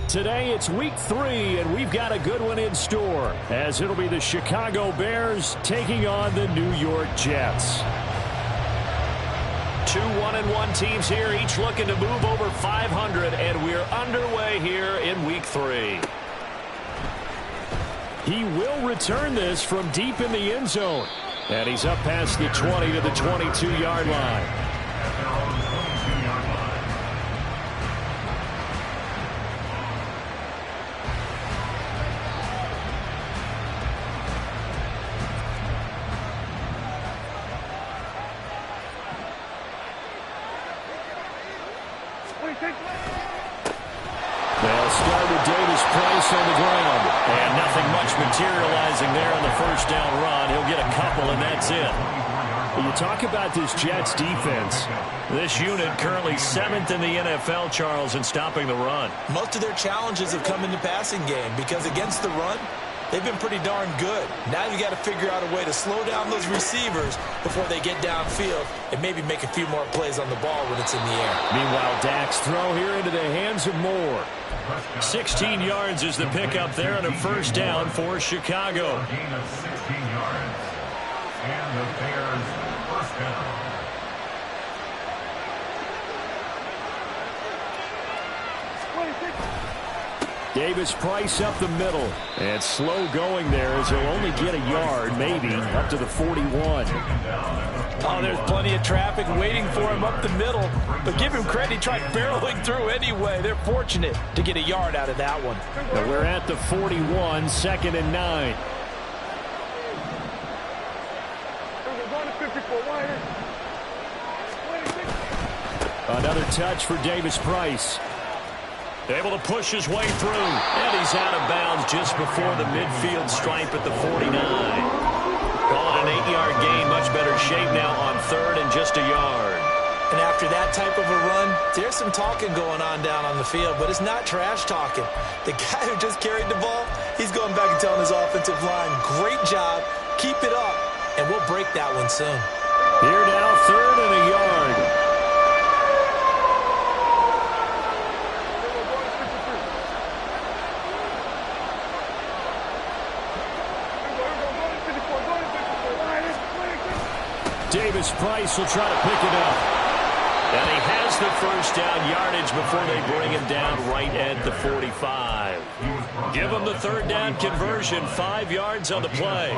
Today it's week 3, and we've got a good one in store, as it'll be the Chicago Bears taking on the New York Jets. Two 1-1 teams here, each looking to move over 500, and we're underway here in week 3. He will return this from deep in the end zone, and he's up past the 20 to the 22-yard line. They'll start with Davis Price on the ground. And nothing much materializing there on the first down run. He'll get a couple, and that's it. When you talk about this Jets defense, this unit currently 7th in the NFL, Charles, in stopping the run. Most of their challenges have come in the passing game because against the run, they've been pretty darn good. Now you got to figure out a way to slow down those receivers before they get downfield and maybe make a few more plays on the ball when it's in the air. Meanwhile, Dak's throw here into the hands of Moore. 16 yards is the pickup there and a first down for Chicago. Gain of 16 yards. And the Bears first down. Davis Price up the middle. And slow going there as he'll only get a yard, maybe, up to the 41. Oh, there's plenty of traffic waiting for him up the middle. But give him credit, he tried barreling through anyway. They're fortunate to get a yard out of that one. Now we're at the 41, 2nd and 9. Another touch for Davis Price. Able to push his way through. And he's out of bounds just before the midfield stripe at the 49. Call it an 8-yard gain. Much better shape now on 3rd and just a yard. And after that type of a run, there's some talking going on down on the field, but it's not trash talking. The guy who just carried the ball, he's going back and telling his offensive line, great job, keep it up, and we'll break that one soon. Here now, 3rd and a yard. Davis Price will try to pick it up. And he has the first down yardage before they bring him down right at the 45. Give him the 3rd down conversion, 5 yards on the play.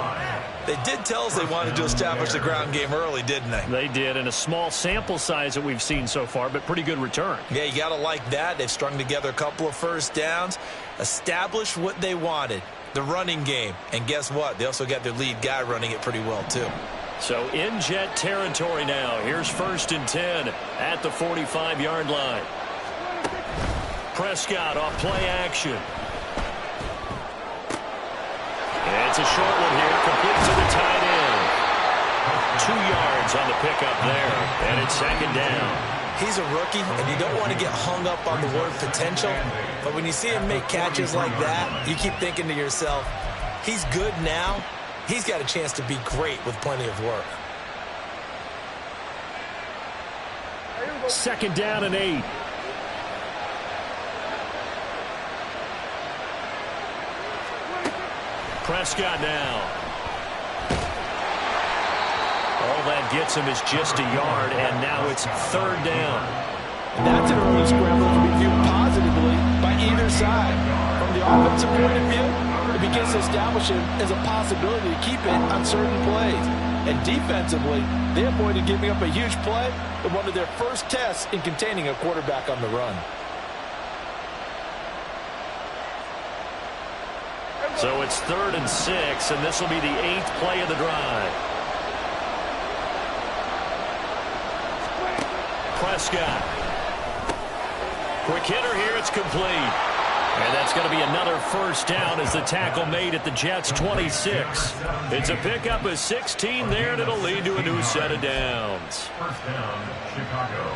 They did tell us they wanted to establish the ground game early, didn't they? They did, and a small sample size that we've seen so far, but pretty good return. Yeah, you got to like that. They've strung together a couple of first downs, established what they wanted, the running game. And guess what? They also got their lead guy running it pretty well, too. So in Jet territory now. Here's 1st and 10 at the 45-yard line. Prescott off play action. It's a short one here, complete to the tight end. 2 yards on the pickup there, and it's 2nd down. He's a rookie, and you don't want to get hung up on the word potential, but when you see him make catches like that, you keep thinking to yourself, he's good now. He's got a chance to be great with plenty of work. 2nd down and 8. Prescott now. All that gets him is just a yard, and now it's 3rd down. And that's an early scramble to be viewed positively by either side. From the offensive point of view, it begins to establish him as a possibility to keep it on certain plays. And defensively, they avoided giving up a huge play in one of their first tests in containing a quarterback on the run. So it's 3rd and 6, and this will be the 8th play of the drive. Prescott. Quick hitter here, it's complete. And that's going to be another first down as the tackle made at the Jets' 26. It's a pickup of 16 there, and it'll lead to a new set of downs. First down, Chicago.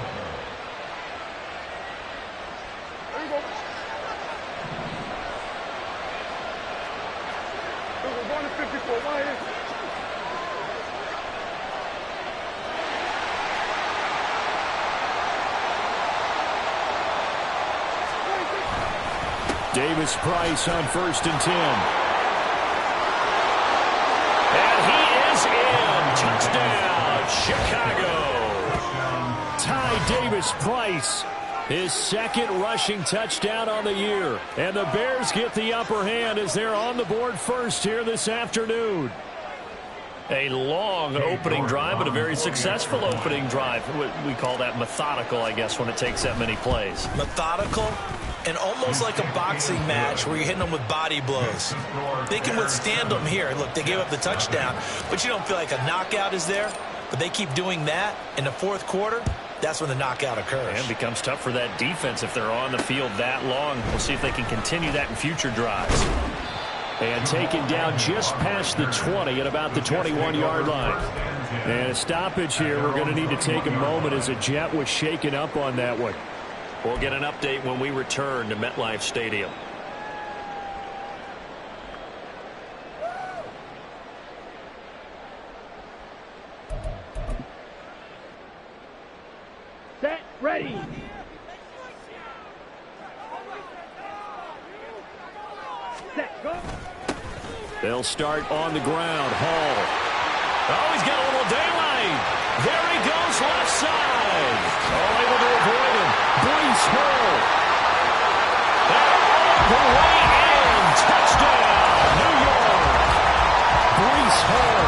We're going to 54 right here. Davis Price on 1st and 10. And he is in. Touchdown, Chicago. Ty Davis Price, his 2nd rushing touchdown on the year. And the Bears get the upper hand as they're on the board first here this afternoon. A long opening drive, but a very successful opening drive. We call that methodical, I guess, when it takes that many plays. Methodical and almost like a boxing match where you're hitting them with body blows. They can withstand them here. Look, they gave up the touchdown, but you don't feel like a knockout is there. But they keep doing that in the 4th quarter. That's when the knockout occurs. And it becomes tough for that defense if they're on the field that long. We'll see if they can continue that in future drives. And taken down just past the 20 at about the 21-yard line. And a stoppage here. We're going to need to take a moment as a Jet was shaken up on that one. We'll get an update when we return to MetLife Stadium. Set, ready. Set, go. They'll start on the ground. Hall. Oh, he's got a little daylight. There he goes, left side. All able to avoid him. Brees Hall. The way in. Touchdown, New York. Brees Hall,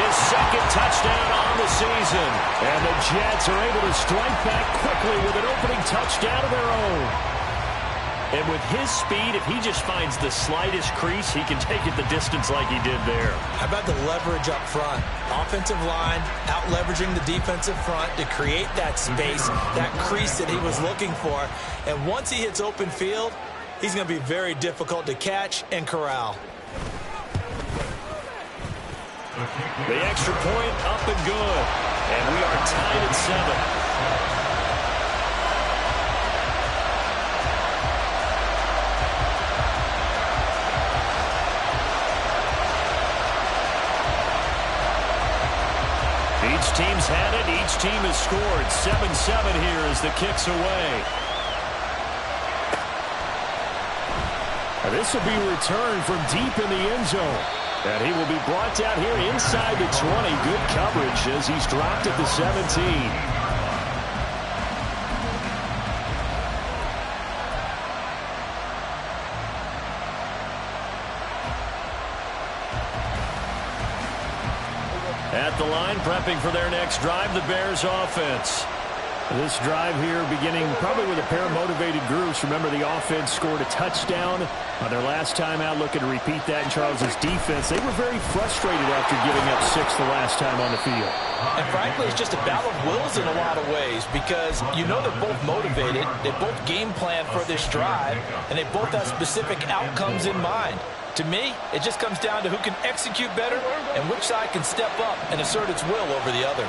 his 2nd touchdown on the season. And the Jets are able to strike back quickly with an opening touchdown of their own. And with his speed, if he just finds the slightest crease, he can take it the distance like he did there. How about the leverage up front? Offensive line out-leveraging the defensive front to create that space, that crease that he was looking for. And once he hits open field, he's going to be very difficult to catch and corral. The extra point up and good. And we are tied at 7. Each team's had it. Each team has scored. 7-7 here as the kick's away. And this will be returned from deep in the end zone. And he will be brought down here inside the 20. Good coverage as he's dropped at the 17. At the line, prepping for their next drive, the Bears offense. This drive here beginning probably with a pair of motivated groups. Remember, the offense scored a touchdown on their last time out. Looking to repeat that in Charles's defense. They were very frustrated after giving up 6 the last time on the field. And frankly, it's just a battle of wills in a lot of ways because you know they're both motivated. They both game plan for this drive, and they both have specific outcomes in mind. To me, it just comes down to who can execute better and which side can step up and assert its will over the other.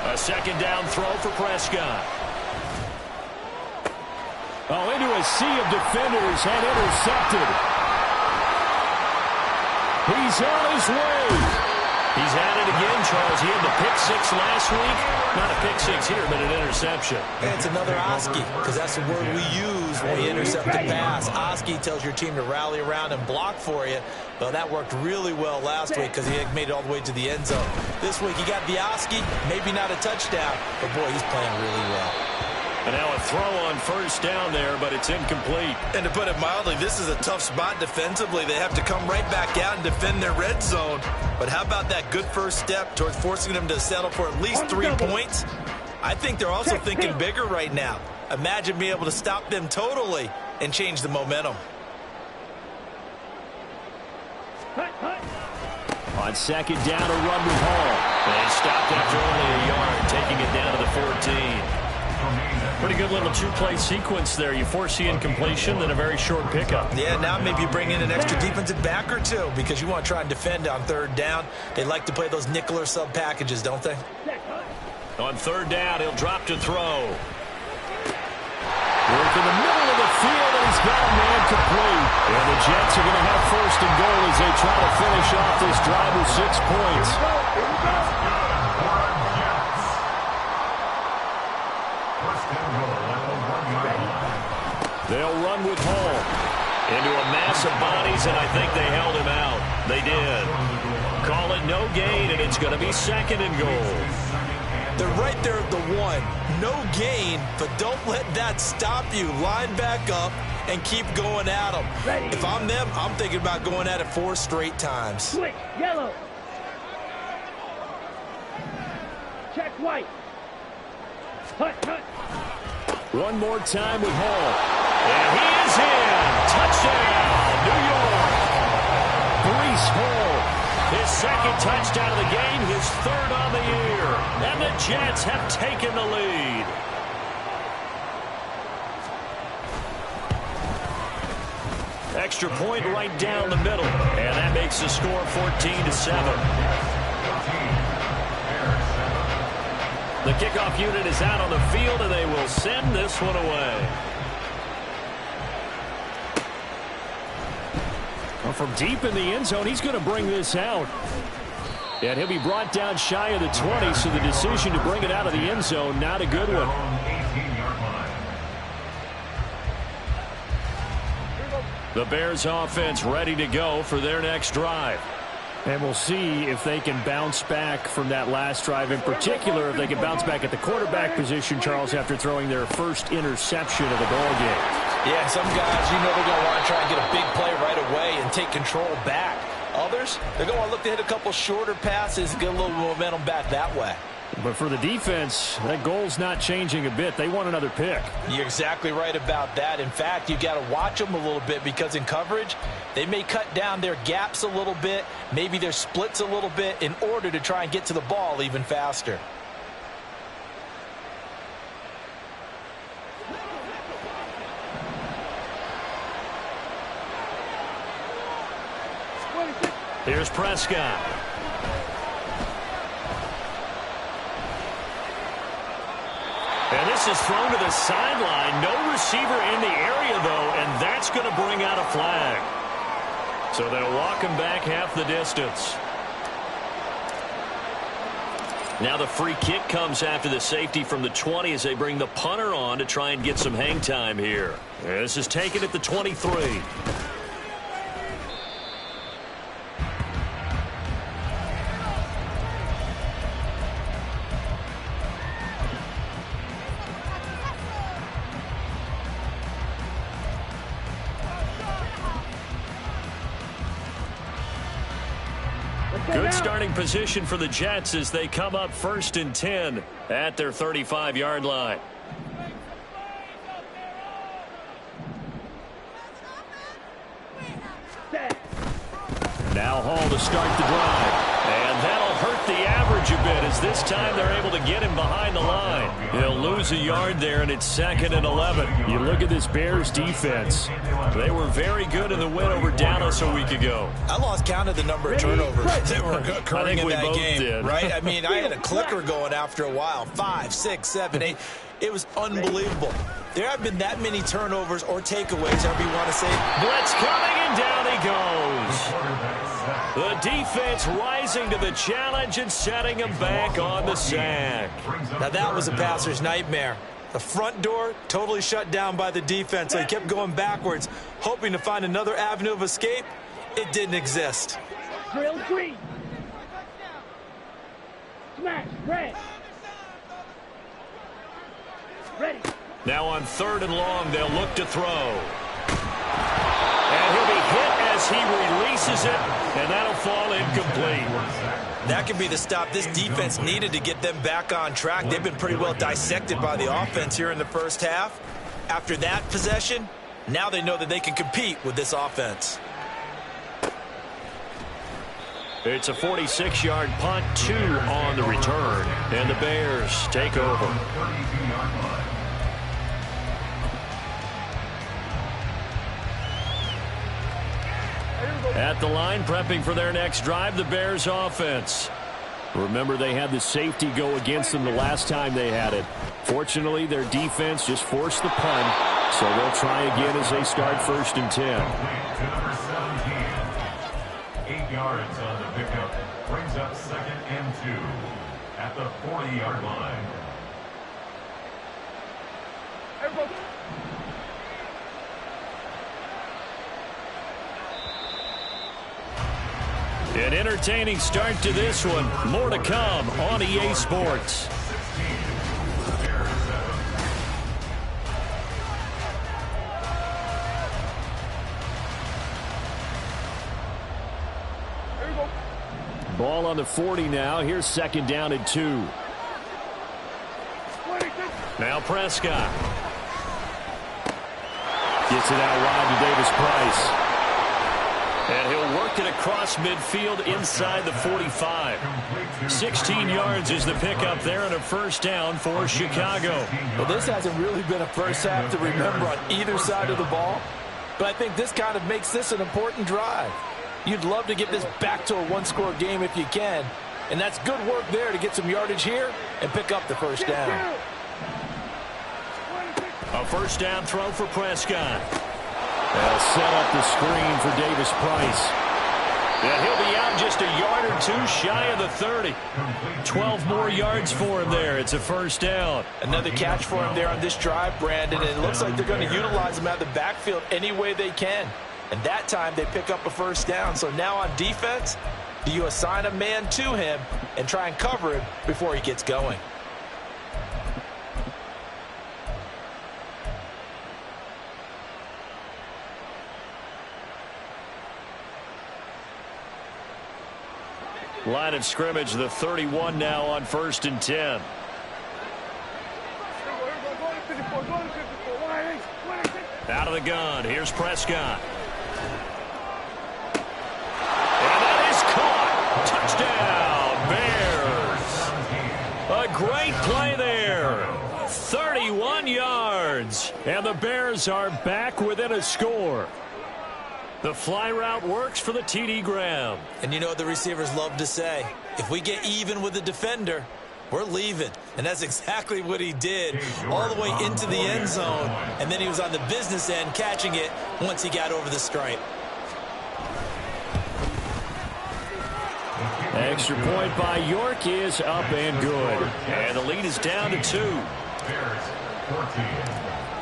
A 2nd down throw for Prescott. Oh, into a sea of defenders and intercepted. He's on his way. He's at it again, Charles. He had the pick 6 last week. Not a pick 6 here, but an interception. And it's another Oski, because that's the word we use when we intercept the pass. Oski tells your team to rally around and block for you. Well, that worked really well last week because he made it all the way to the end zone. This week, he got the Oski, maybe not a touchdown, but boy, he's playing really well. And now a throw on 1st down there, but it's incomplete. And to put it mildly, this is a tough spot defensively. They have to come right back out and defend their red zone. But how about that good first step towards forcing them to settle for at least 3 points? I think they're also thinking bigger right now. Imagine being able to stop them totally and change the momentum. On 2nd down, a run with Hall. They stopped after only a yard, taking it down to the 14. Pretty good little 2-play sequence there. You force the incompletion, then a very short pickup. Yeah, now maybe you bring in an extra defensive back or 2 because you want to try and defend on 3rd down. They like to play those nickel or sub packages, don't they? On 3rd down, he'll drop to throw. Work in the middle of the field, and he's got a man complete. And the Jets are going to have 1st and goal as they try to finish off this drive with 6 points. They'll run with Hall. Into a mass of bodies, and I think they held him out. They did. Call it no gain, and it's going to be 2nd and goal. They're right there at the 1. No gain, but don't let that stop you. Line back up and keep going at them. Ready. If I'm them, I'm thinking about going at it 4 straight times. Switch, yellow. Check white. Hut, hut. One more time with Hall. And he is in. Touchdown, New York. Breece Hall. His 2nd touchdown of the game, his 3rd on the year. And the Jets have taken the lead. Extra point right down the middle. And that makes the score 14-7. The kickoff unit is out on the field, and they will send this one away. Well, from deep in the end zone, he's going to bring this out. And he'll be brought down shy of the 20, so the decision to bring it out of the end zone, not a good one. The Bears offense ready to go for their next drive. And we'll see if they can bounce back from that last drive. In particular, if they can bounce back at the quarterback position, Charles, after throwing their first interception of the ball game. Yeah, some guys, they're going to want to try and get a big play right away and take control back. Others, they're going to want to look to hit a couple shorter passes and get a little momentum back that way. But for the defense, that goal's not changing a bit. They want another pick. You're exactly right about that. In fact, you got to watch them a little bit because in coverage, they may cut down their gaps a little bit, maybe their splits a little bit in order to try and get to the ball even faster. Here's Prescott. And this is thrown to the sideline. No receiver in the area, though, and that's going to bring out a flag. So they'll walk him back half the distance. Now the free kick comes after the safety from the 20 as they bring the punter on to try and get some hang time here. This is taken at the 23. Good starting position for the Jets as they come up 1st and 10 at their 35-yard line. Now Hall to start the drive. And that'll hurt the average a bit as this time they're able to get him behind the line. He'll lose a yard there, and it's 2nd and 11. You look at this Bears defense. They were very good in the win over Dallas a week ago. I lost count of the number of turnovers that were occurring in that game, did. right? I mean, I had a clicker going after a while. 5, 6, 7, 8. It was unbelievable. There have been that many turnovers or takeaways, however you want to say. Blitz coming, and down he goes. The defense rising to the challenge and setting him back on the sack. Now that was a passer's nightmare. The front door totally shut down by the defense, so he kept going backwards, hoping to find another avenue of escape. It didn't exist. Drill green. Smash red. Ready. Now on 3rd and long, they'll look to throw. And he'll be hit as he releases it, and that'll fall incomplete. That could be the stop this defense needed to get them back on track. They've been pretty well dissected by the offense here in the first half. After that possession, now they know that they can compete with this offense. It's a 46-yard punt, 2 on the return, and the Bears take over. At the line, prepping for their next drive, the Bears offense. Remember, they had the safety go against them the last time they had it. Fortunately, their defense just forced the punt, so they'll try again as they start 1st and 10. Number 17. 8 yards on the pickup. Brings up 2nd and 2 at the 40-yard line. An entertaining start to this one. More to come on EA Sports. Ball on the 40 now. Here's second down and 2. Now Prescott. Gets it out wide to Davis Price. And he'll work it across midfield inside the 45. 16 yards is the pickup there and a first down for Chicago. Well, this hasn't really been a first half to remember on either side of the ball, but I think this kind of makes this an important drive. You'd love to get this back to a one-score game if you can, and that's good work there to get some yardage here and pick up the first down. A first down throw for Prescott. They'll set up the screen for Davis Price. And he'll be out just a yard or two shy of the 30. 12 more yards for him there. It's a first down. Another catch for him there on this drive, Brandon, and it looks like they're going to utilize him out of the backfield any way they can. And that time they pick up a first down. So now on defense, do you assign a man to him and try and cover him before he gets going? Line of scrimmage, the 31 now on 1st and 10. Out of the gun. Here's Prescott. And that is caught. Touchdown, Bears. A great play there. 31 yards. And the Bears are back within a score. The fly route works for the TD Graham. And you know what the receivers love to say? If we get even with the defender, we're leaving. And that's exactly what he did all the way into the end zone. And then he was on the business end catching it once he got over the stripe. Extra point by York is up and good. And the lead is down to 2.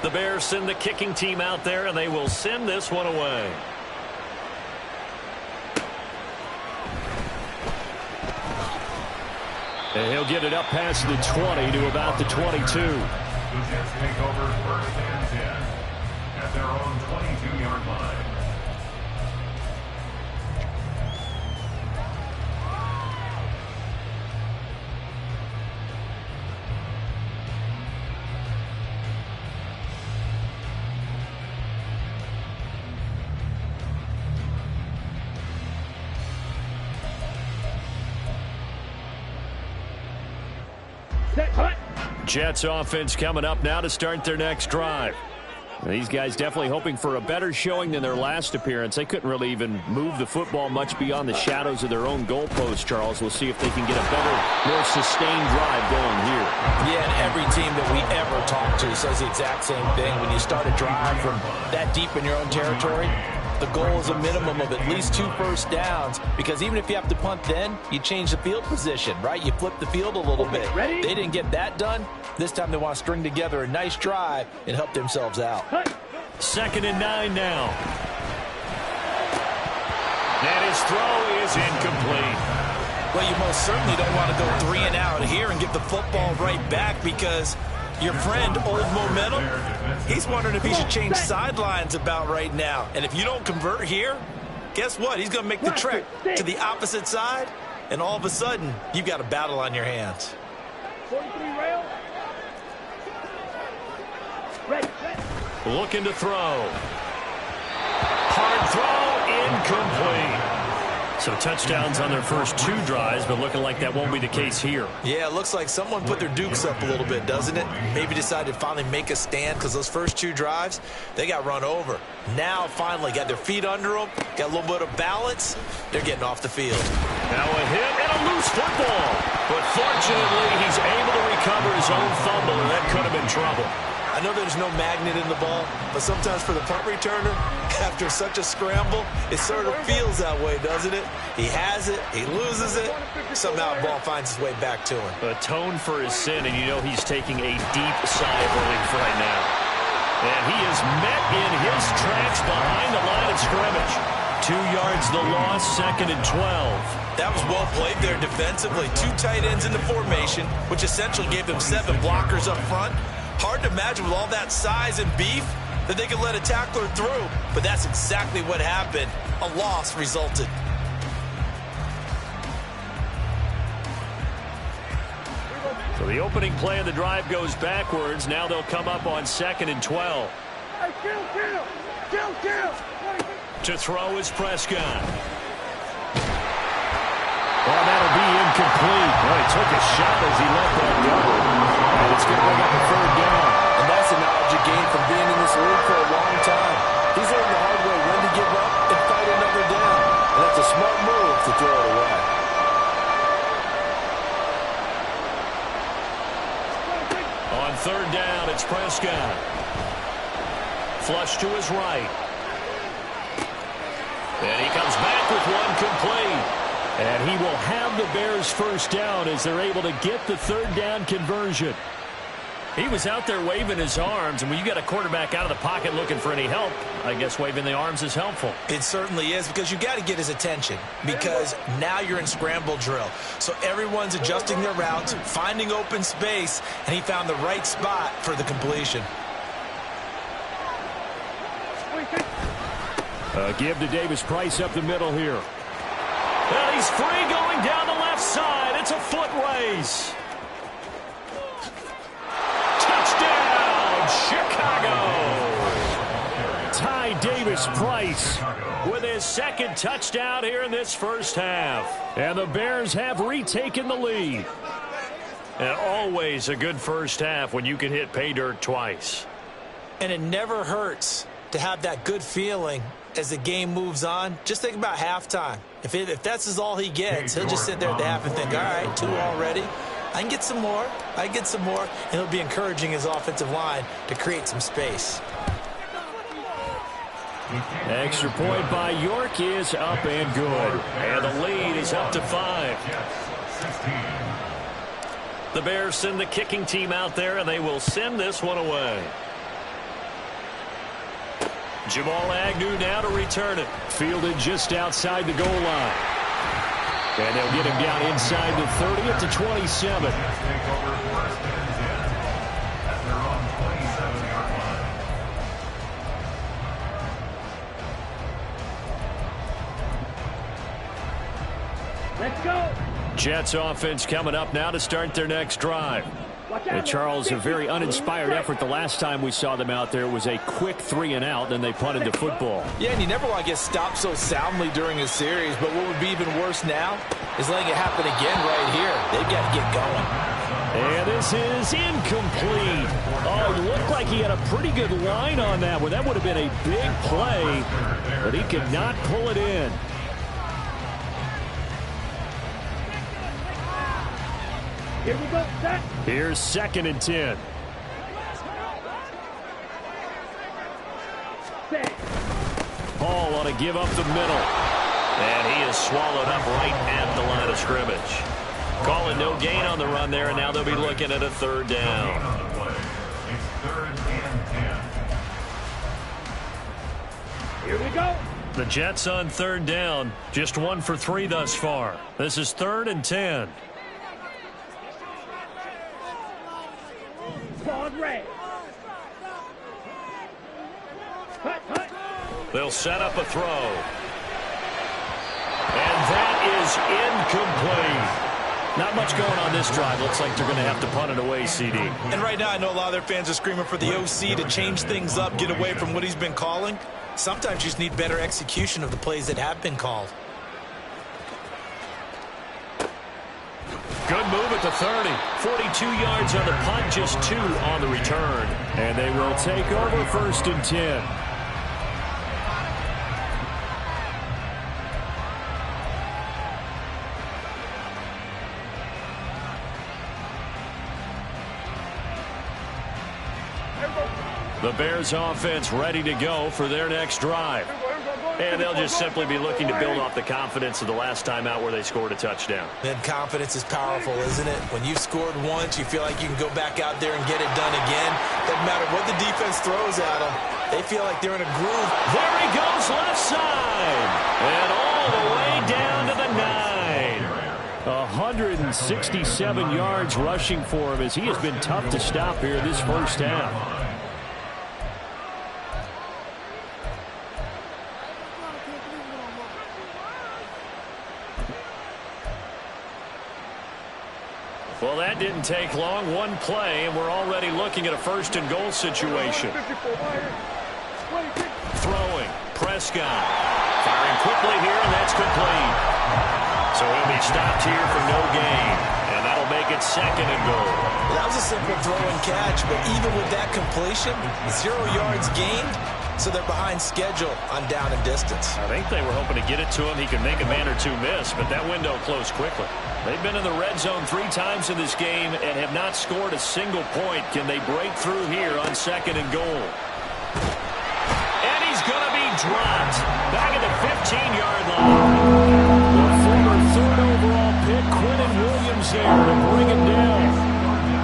The Bears send the kicking team out there, and they will send this one away. And he'll get it up past the 20 to about the 22. The Jets take over 1st and 10 at their own 22-yard line. Jets offense coming up now to start their next drive. These guys definitely hoping for a better showing than their last appearance. They couldn't really even move the football much beyond the shadows of their own goalpost, Charles. We'll see if they can get a better, more sustained drive going here. Yeah, and every team that we ever talk to says the exact same thing. When you start a drive from that deep in your own territory, the goal is a minimum of at least 2 first downs, because even if you have to punt then, you change the field position, right? You flip the field a little bit. Ready? They didn't get that done. This time they want to string together a nice drive and help themselves out. 2nd and 9 now. And his throw is incomplete. Well, you most certainly don't want to go 3 and out here and get the football right back, because your friend, Old Momentum, he's wondering if he should change sidelines about right now. And if you don't convert here, guess what? He's going to make the trek to the opposite side, and all of a sudden, you've got a battle on your hands. 43 rail. Ready. Looking to throw. Hard throw, incomplete. So touchdowns on their first 2 drives, but looking like that won't be the case here. Yeah, it looks like someone put their dukes up a little bit, doesn't it? Maybe decided to finally make a stand, because those first 2 drives, they got run over. Now, finally, got their feet under them, got a little bit of balance. They're getting off the field. Now a hit and a loose football. But fortunately, he's able to recover his own fumble, and that could have been trouble. I know there's no magnet in the ball, but sometimes for the punt returner, after such a scramble, it sort of feels that way, doesn't it? He has it, he loses it, somehow the ball finds its way back to him. Atone for his sin, and you know he's taking a deep sigh of relief right now. And he is met in his tracks behind the line of scrimmage. 2 yards the loss, 2nd and 12. That was well played there defensively. 2 tight ends in the formation, which essentially gave them 7 blockers up front. Hard to imagine with all that size and beef that they could let a tackler through, but that's exactly what happened. A loss resulted. So the opening play of the drive goes backwards. Now they'll come up on 2nd and 12. Hey, kill. To throw is Prescott. Well, that'll be incomplete. Well, he took a shot as he let that go. And it's going to bring up a 3rd down. And that's a knowledge you gain from being in this league for a long time. He's learned the hard way when to give up and fight another down. And that's a smart move to throw it away. On 3rd down, it's Prescott. Flush to his right. And he comes back with one complete. And he will have the Bears' 1st down as they're able to get the 3rd down conversion. He was out there waving his arms, and when you got a quarterback out of the pocket looking for any help, I guess waving the arms is helpful. It certainly is, because you got to get his attention, because now you're in scramble drill. So everyone's adjusting their routes, finding open space, and he found the right spot for the completion. Give to Davis Price up the middle here. And he's free going down the left side. It's a foot race. Touchdown, Chicago. Ty Davis Price with his 2nd touchdown here in this 1st half. And the Bears have retaken the lead. And always a good 1st half when you can hit pay dirt twice. And it never hurts to have that good feeling as the game moves on. Just think about halftime. If that's all he gets, he'll just sit there at the half and think, all right, 2 already. I can get some more. And it'll be encouraging his offensive line to create some space. Extra point by York is up and good. And the lead is up to 5. The Bears send the kicking team out there, and they will send this one away. Jamal Agnew now to return it. Fielded just outside the goal line. And they'll get him down inside the 30 at the 27. Let's go. Jets offense coming up now to start their next drive. And Charles, a very uninspired effort the last time we saw them out there. It was a quick 3-and-out, then they punted the football. Yeah, and you never want to get stopped so soundly during a series, but what would be even worse now is letting it happen again right here. They've got to get going. And this is incomplete. Oh, it looked like he had a pretty good line on that one. That would have been a big play, but he could not pull it in. Here we go, set. Here's 2nd and 10. Set. Hall ought to give up the middle. And he is swallowed up right at the line of scrimmage. Calling no gain on the run there, and now they'll be looking at a 3rd down. It's 3rd and 10. Here we go. The Jets on 3rd down. Just 1 for 3 thus far. This is 3rd and 10. Ball red. Hut. They'll set up a throw. And that is incomplete. Not much going on this drive. Looks like they're going to have to punt it away, CD. And right now I know a lot of their fans are screaming for the OC to change things up, get away from what he's been calling. Sometimes you just need better execution of the plays that have been called. Good move at the 30. 42 yards on the punt, just 2 on the return. And they will take over 1st and 10. The Bears offense ready to go for their next drive. And they'll just simply be looking to build off the confidence of the last time out where they scored a touchdown. Then confidence is powerful, isn't it? When you've scored once, you feel like you can go back out there and get it done again. Doesn't matter what the defense throws at them. They feel like they're in a groove. There he goes, left side. And all the way down to the 9. 167 yards rushing for him as he has been tough to stop here this first half. Well, that didn't take long. One play, and we're already looking at a first-and-goal situation. Throwing. Prescott. Firing quickly here, and that's complete. So he'll be stopped here for no gain. And that'll make it second and goal. That was a simple throw and catch, but even with that completion, 0 yards gained, so they're behind schedule on down and distance. I think they were hoping to get it to him. He could make a man or two miss, but that window closed quickly. They've been in the red zone 3 times in this game and have not scored a single point. Can they break through here on second and goal? And he's going to be dropped back at the 15-yard line. The former 3rd overall pick, Quinton Williams, there to bring him down.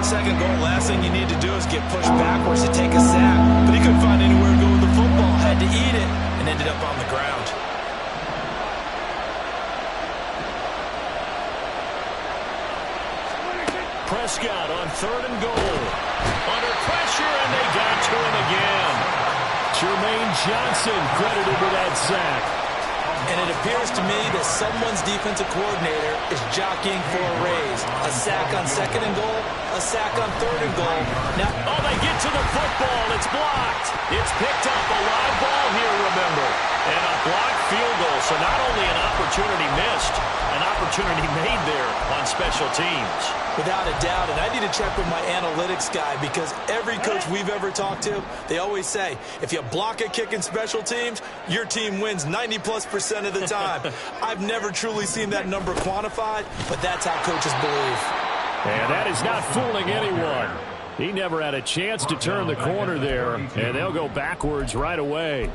Second goal, last thing you need to do is get pushed backwards to take a sack, but he couldn't find anywhere to go with the football, had to eat it, and ended up on the ground. Prescott on 3rd and goal. Under pressure, and they got to him again. Jermaine Johnson credited with that sack. And it appears to me that someone's defensive coordinator is jockeying for a raise. A sack on 2nd and goal, a sack on 3rd and goal. Now, they get to the football. It's blocked. It's picked up. A live ball here, remember. And a blocked field goal. So not only an opportunity missed, an opportunity made there on special teams. Without a doubt, and I need to check with my analytics guy because every coach we've ever talked to, they always say, if you block a kick in special teams, your team wins 90+% of the time. I've never truly seen that number quantified, but that's how coaches believe. And that is not fooling anyone. He never had a chance to turn the corner there, and they'll go backwards right away.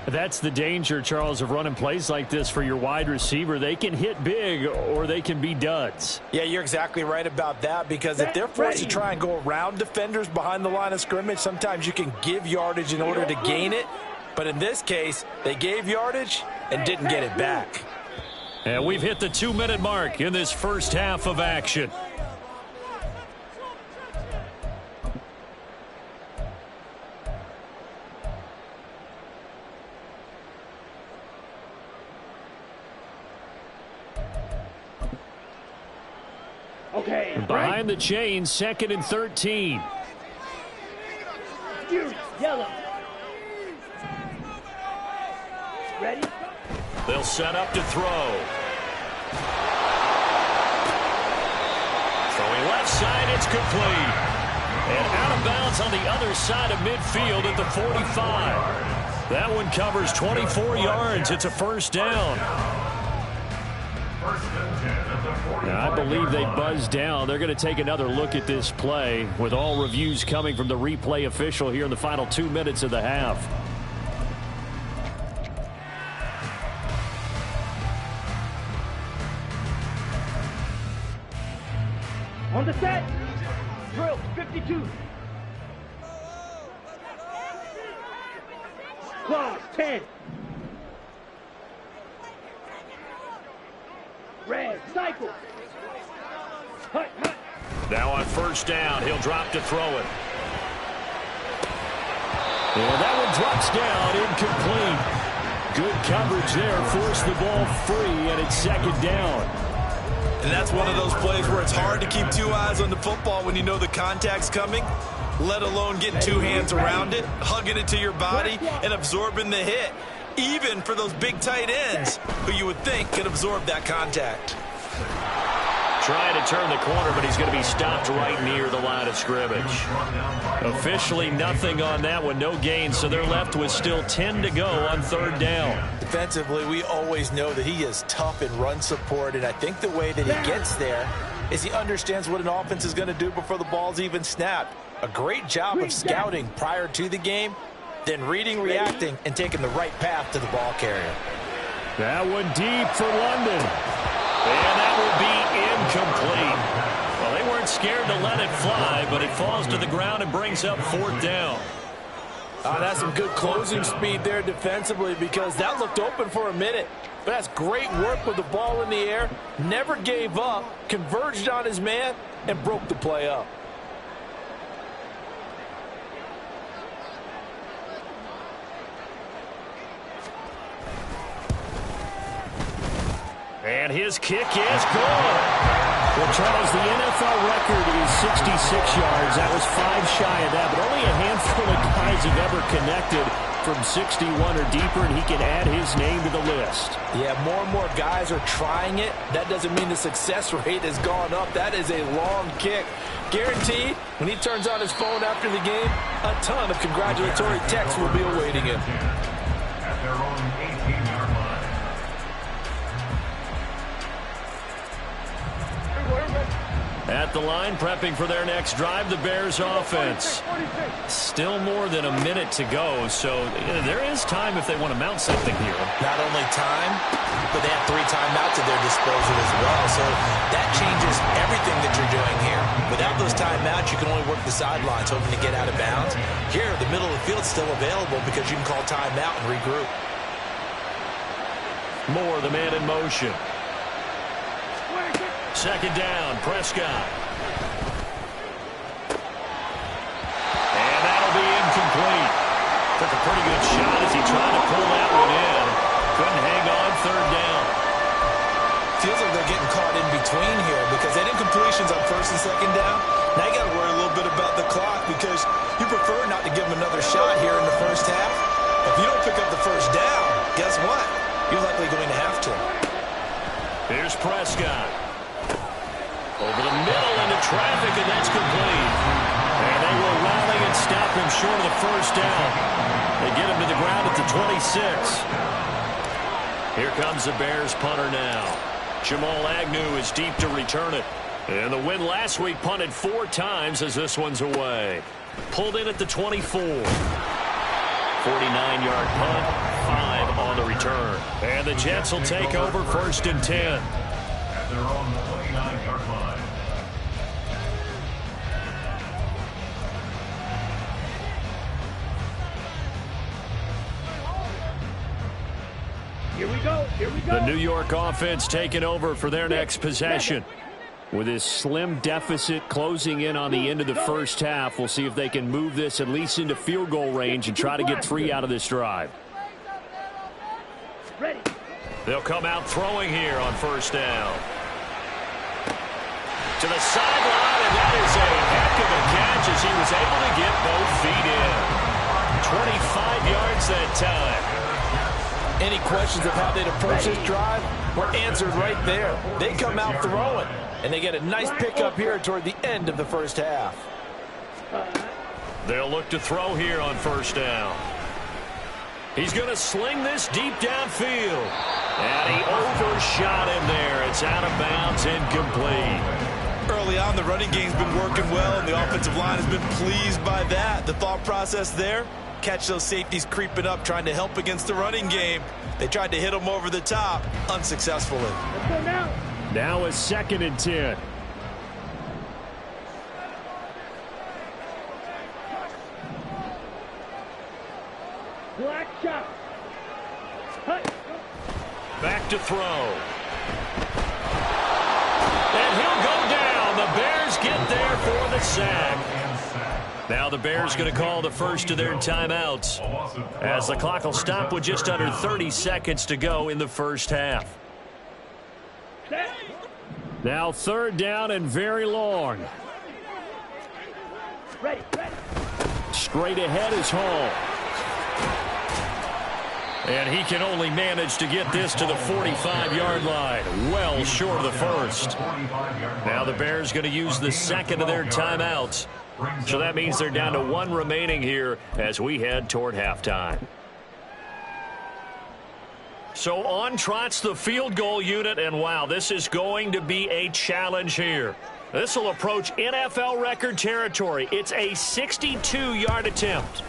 That's the danger, Charles, of running plays like this for your wide receiver. They can hit big or they can be duds. Yeah, you're exactly right about that because if they're forced to try and go around defenders behind the line of scrimmage, sometimes you can give yardage in order to gain it. But in this case, they gave yardage and didn't get it back. And we've hit the 2-minute mark in this first half of action. Okay. Behind the chain, 2nd and 13. Yellow. Ready? They'll set up to throw. Throwing left side, it's complete. And out of bounds on the other side of midfield at the 45. That one covers 24 yards. It's a first down. Now, I believe they buzzed down. They're going to take another look at this play with all reviews coming from the replay official here in the final 2 minutes of the half. On the set. Drill 52. Clock 10. Red cycle. Hut, hut. Now on first down, he'll drop to throw it. And that one drops down, incomplete. Good coverage there, forced the ball free, and it's 2nd down. And that's one of those plays where it's hard to keep 2 eyes on the football when you know the contact's coming, let alone getting 2 hands around it, hugging it to your body, and absorbing the hit, even for those big tight ends who you would think could absorb that contact. Trying to turn the corner, but he's going to be stopped right near the line of scrimmage. Officially nothing on that one, no gain, so they're left with still 10 to go on 3rd down. Defensively, we always know that he is tough in run support, and I think the way that he gets there is he understands what an offense is going to do before the ball's even snapped. A great job of scouting prior to the game, then reading, reacting, and taking the right path to the ball carrier. That one deep for London. And that will be incomplete. Well, they weren't scared to let it fly, but it falls to the ground and brings up 4th down. That's some good closing speed there defensively, because that looked open for a minute. But that's great work with the ball in the air. Never gave up, converged on his man, and broke the play up. And his kick is good. Well, Charles, the NFL record is 66 yards. That was 5 shy of that, but only a handful of guys have ever connected from 61 or deeper, and he can add his name to the list. Yeah, more and more guys are trying it. That doesn't mean the success rate has gone up. That is a long kick. Guaranteed, when he turns on his phone after the game, a ton of congratulatory texts will be awaiting him. At their own 18-yard line. At the line, prepping for their next drive, the Bears offense. Still more than a minute to go, so there is time if they want to mount something here. Not only time, but they have 3 timeouts at their disposal as well, so that changes everything that you're doing here. Without those timeouts, you can only work the sidelines, hoping to get out of bounds. Here, the middle of the field is still available because you can call timeout and regroup. Moore, the man in motion. Second down, Prescott. And that'll be incomplete. Took a pretty good shot as he tried to pull that one in. Couldn't hang on, third down. Feels like they're getting caught in between here, because that incompletion's on first and second down. Now you got to worry a little bit about the clock, because you prefer not to give them another shot here in the first half. If you don't pick up the first down, guess what? You're likely going to have to. Here's Prescott. Over the middle into traffic, and that's complete. And they will rally and stop him short of the first down. They get him to the ground at the 26. Here comes the Bears punter now. Jamal Agnew is deep to return it. And the win last week punted 4 times as this one's away. Pulled in at the 24. 49-yard punt, 5 on the return. And the Jets will take over first and 10. At their own 29-yard line. Here we go. Here we go. The New York offense taking over for their next possession. With his slim deficit closing in on the end of the first half, we'll see if they can move this at least into field goal range and try to get 3 out of this drive. Ready. They'll come out throwing here on first down. To the sideline, and that is a heck of a catch as he was able to get both feet in. 25 yards that time. Any questions of how they'd approach this drive were answered right there. They come out throwing, and they get a nice pickup here toward the end of the first half. They'll look to throw here on first down. He's going to sling this deep downfield. And he overshot him there. It's out of bounds, incomplete. Early on, the running game's been working well, and the offensive line has been pleased by that. The thought process there, catch those safeties creeping up, trying to help against the running game. They tried to hit them over the top, unsuccessfully. Let's go now. Now a second and 10. Black shot. Hut. Back to throw. And he'll go down. The Bears get there for the sack. Now the Bears going to call the first of their timeouts, as the clock will stop with just under 30 seconds to go in the first half. Now third down and very long. Ready, ready. Straight ahead is Hall. And he can only manage to get this to the 45-yard line, well short of the first. Now the Bears going to use the second of their timeouts. So that means they're down to 1 remaining here as we head toward halftime. So on trots the field goal unit, and wow, this is going to be a challenge here. This will approach NFL record territory. It's a 62-yard attempt.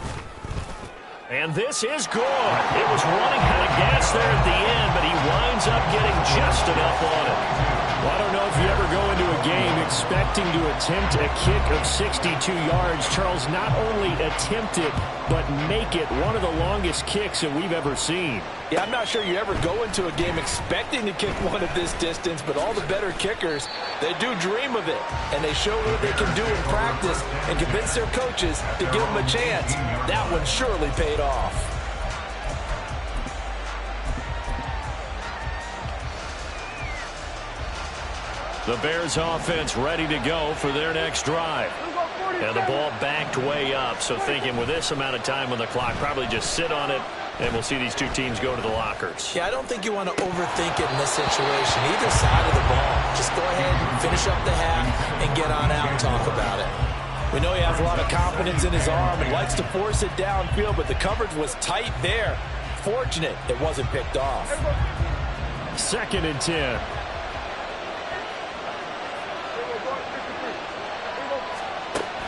And this is good. It was running out of gas there at the end, but he winds up getting just enough on it. Well, I don't know if you ever go into a game expecting to attempt a kick of 62 yards. Charles, not only attempt it, but make it one of the longest kicks that we've ever seen. Yeah, I'm not sure you ever go into a game expecting to kick one of this distance, but all the better kickers, they do dream of it, and they show what they can do in practice and convince their coaches to give them a chance. That one surely paid off. The Bears offense ready to go for their next drive. And the ball backed way up, so thinking with this amount of time on the clock, probably just sit on it, and we'll see these two teams go to the lockers. Yeah, I don't think you want to overthink it in this situation. Either side of the ball, just go ahead and finish up the half and get on out and talk about it. We know he has a lot of confidence in his arm and likes to force it downfield, but the coverage was tight there. Fortunate it wasn't picked off. 2nd and 10.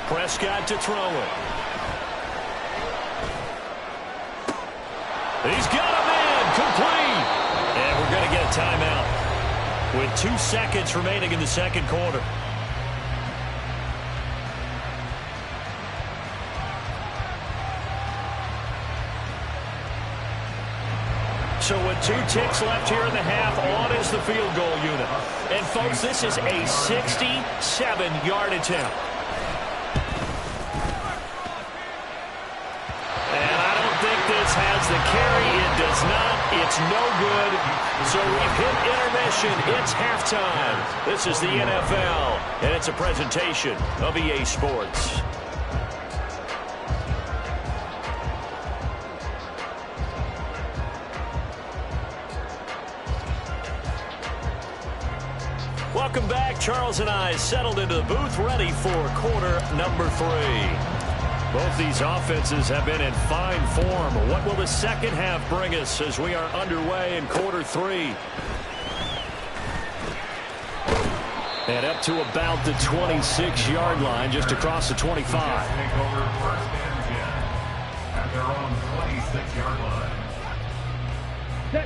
Prescott to throw it. He's got a man complete. And we're going to get a timeout with 2 seconds remaining in the second quarter. So with 2 ticks left here in the half, on is the field goal unit. And folks, this is a 67-yard attempt. Has the carry. It does not. It's no good. So we've hit intermission. It's halftime. This is the NFL, and it's a presentation of EA Sports. Welcome back. Charles and I settled into the booth, ready for quarter number 3. Both these offenses have been in fine form. What will the second half bring us as we are underway in quarter 3? And up to about the 26-yard line, just across the 25. Take over 1st and 10 at their own 26-yard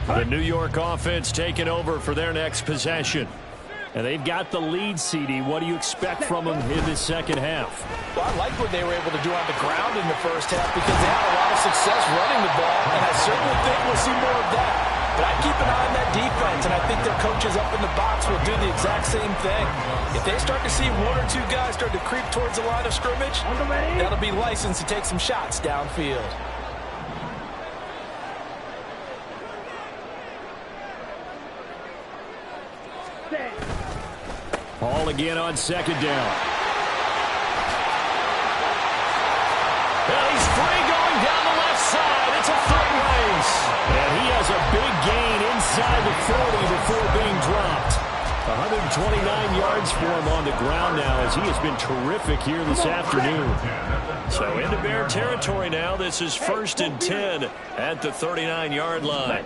line. The New York offense taking over for their next possession. And they've got the lead, CD. What do you expect from them in the second half? Well, I like what they were able to do on the ground in the first half because they had a lot of success running the ball, and I certainly think we'll see more of that. But I keep an eye on that defense, and I think their coaches up in the box will do the exact same thing. If they start to see 1 or 2 guys start to creep towards the line of scrimmage, that'll be licensed to take some shots downfield. Ball again on 2nd down. And he's free going down the left side. It's a foot race. And he has a big gain inside the 40 before being dropped. 129 yards for him on the ground now as he has been terrific here this afternoon. So into Bear territory now. This is 1st and 10 at the 39-yard line.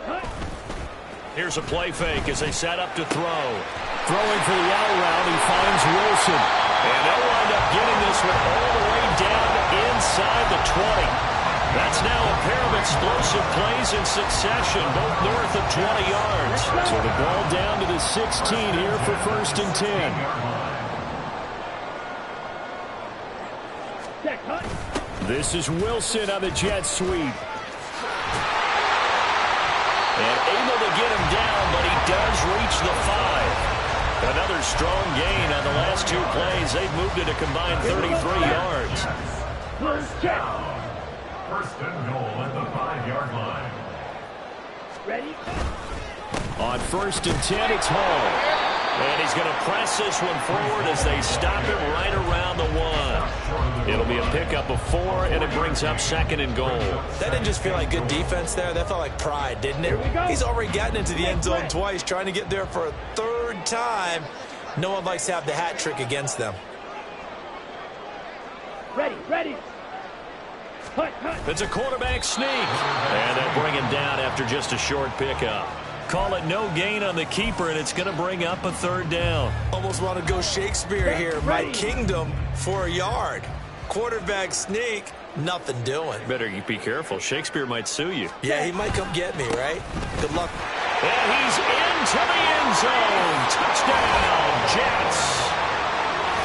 Here's a play fake as they set up to throw. Throwing for the out route, he finds Wilson. And they'll wind up getting this one all the way down inside the 20. That's now a pair of explosive plays in succession, both north of 20 yards. So the ball down to the 16 here for 1st and 10. This is Wilson on the jet sweep. And able to get him down, but he does reach the 5. Another strong gain on the last 2 plays. They've moved it a combined 33 yards. First down. 1st and goal at the 5-yard line. Ready? On 1st and 10, it's Hall. And he's going to press this one forward as they stop it right around the 1. It'll be a pickup of 4, and it brings up 2nd and goal. That didn't just feel like good defense there. That felt like pride, didn't it? He's already gotten into the end zone twice, trying to get there for a 3rd time. No one likes to have the hat trick against them. Ready, ready. It's a quarterback sneak. And they'll bring him down after just a short pickup. Call it no gain on the keeper, and it's going to bring up a 3rd down. Almost want to go Shakespeare here. My kingdom for a yard. Quarterback sneak, nothing doing. Better be careful. Shakespeare might sue you. Yeah, he might come get me, right? Good luck. And he's into the end zone. Touchdown, Jets.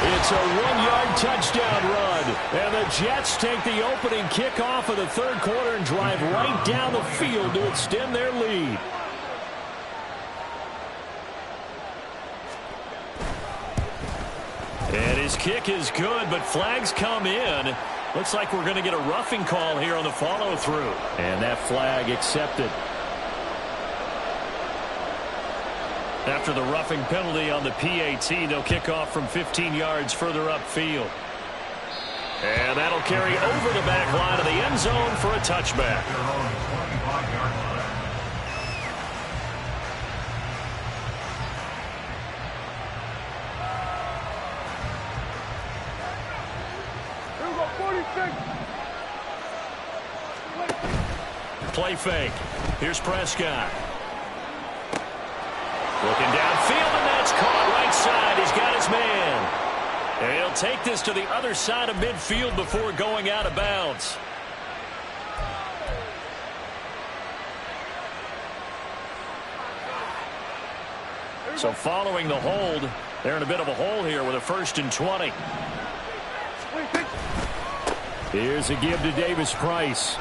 It's a 1-yard touchdown run. And the Jets take the opening kickoff of the third quarter and drive right down the field to extend their lead. And his kick is good, but flags come in. Looks like we're going to get a roughing call here on the follow-through. And that flag accepted. After the roughing penalty on the PAT, they'll kick off from 15 yards further upfield. And that'll carry over the back line of the end zone for a touchback. Play fake. Here's Prescott. Looking downfield, and that's caught right side. He's got his man. And he'll take this to the other side of midfield before going out of bounds. So following the hold, they're in a bit of a hole here with a 1st and 20. Here's a give to Davis Price.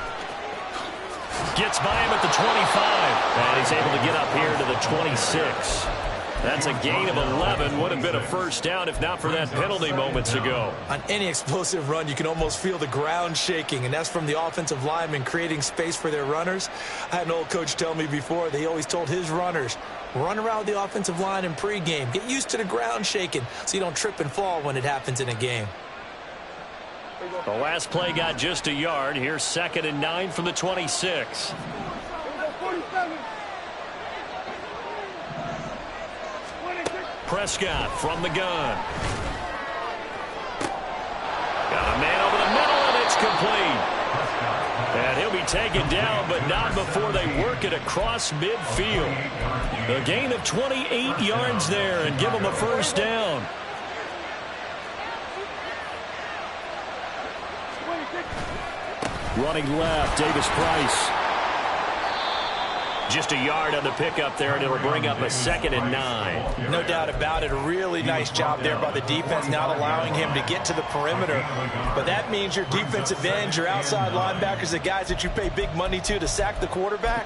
Gets by him at the 25. And he's able to get up here to the 26. That's a gain of 11. Would have been a first down if not for that penalty moments ago. On any explosive run, you can almost feel the ground shaking, and that's from the offensive linemen creating space for their runners. I had an old coach tell me before, they always told his runners, run around the offensive line in pregame. Get used to the ground shaking so you don't trip and fall when it happens in a game. The last play got just a yard. Here's 2nd and 9 from the 26. Prescott from the gun. Got a man over the middle, and it's complete. And he'll be taken down, but not before they work it across midfield. A gain of 28 yards there and give him a first down. Running left, Davis Price. Just a yard on the pickup there, and it'll bring up a 2nd and 9. No doubt about it. A really nice job there by the defense, not allowing him to get to the perimeter. But that means your defensive ends, your outside linebackers, the guys that you pay big money to sack the quarterback,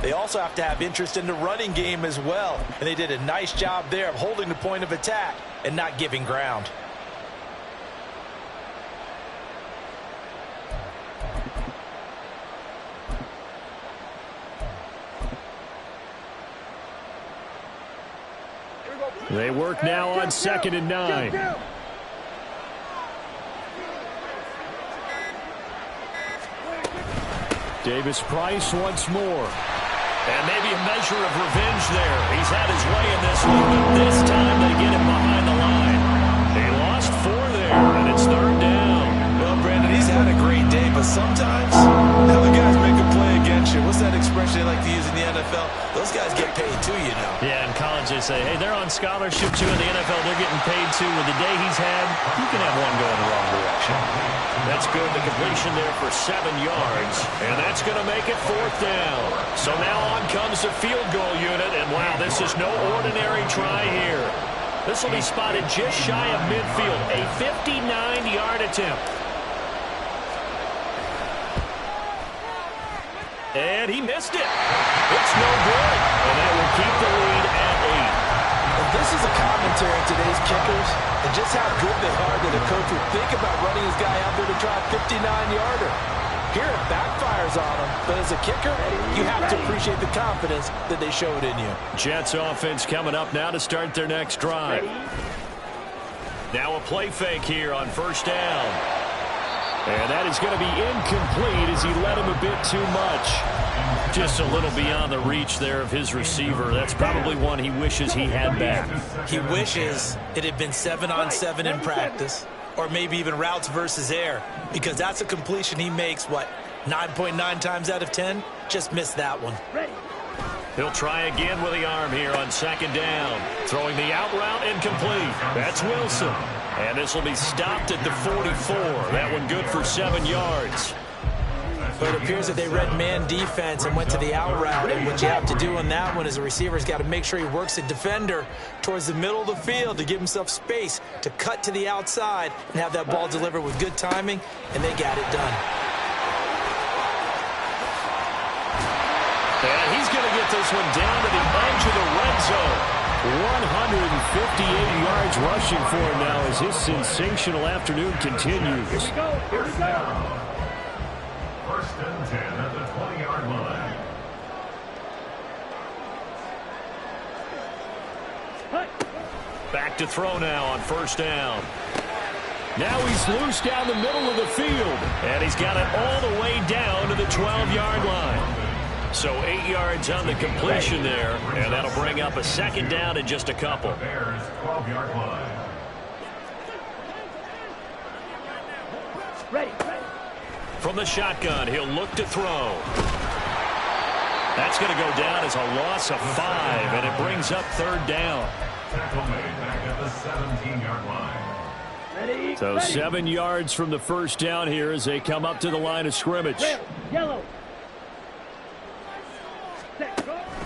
they also have to have interest in the running game as well. And they did a nice job there of holding the point of attack and not giving ground. They work now on 2nd and 9. Davis Price once more. And maybe a measure of revenge there. He's had his way in this one, but this time they get him behind the line. They lost 4 there, and it's 3rd down. Well, Brandon, he's had a great day, but sometimes other guys make a play against you. What's that expression they like to use in the NFL? Those guys get paid too, you know. Yeah, in college they say, hey, they're on scholarship too. In the NFL, they're getting paid too. With the day he's had, you can have one going the wrong direction. That's good. The completion there for 7 yards. And that's going to make it 4th down. So now on comes the field goal unit. And wow, this is no ordinary try here. This will be spotted just shy of midfield. A 59-yard attempt. And he missed it. It's no good. And that will keep the lead at 8. And this is a commentary on today's kickers and just how good they are that a coach would think about running his guy out there to try a 59-yarder. Here it backfires on him, but as a kicker, you have to appreciate the confidence that they showed in you. Jets offense coming up now to start their next drive. Now a play fake here on 1st down. And that is going to be incomplete as he led him a bit too much. Just a little beyond the reach there of his receiver. That's probably one he wishes he had back. He wishes it had been 7-on-7 in practice, or maybe even routes versus air, because that's a completion he makes, 9.9 times out of 10? Just missed that one. He'll try again with the arm here on 2nd down. Throwing the out route incomplete. That's Wilson. And this will be stopped at the 44. That one good for 7 yards. But it appears that they read man defense and went to the out route. And what you have to do on that one is a receiver's got to make sure he works the defender towards the middle of the field to give himself space to cut to the outside and have that ball delivered with good timing, and they got it done. And he's going to get this one down to the edge of the red zone. 158 yards rushing for him now as his sensational afternoon continues. Here we go. Here we go. First and 10 at the 20-yard line. Back to throw now on first down. Now he's loose down the middle of the field. And he's got it all the way down to the 12-yard line. So 8 yards on the completion there, and that'll bring up a second down in just a couple. Bears 12-yard line. Ready. From the shotgun, he'll look to throw. That's going to go down as a loss of 5, and it brings up third down. Tackle made back at the 17-yard line. Ready. So 7 yards from the first down here as they come up to the line of scrimmage. Red, yellow.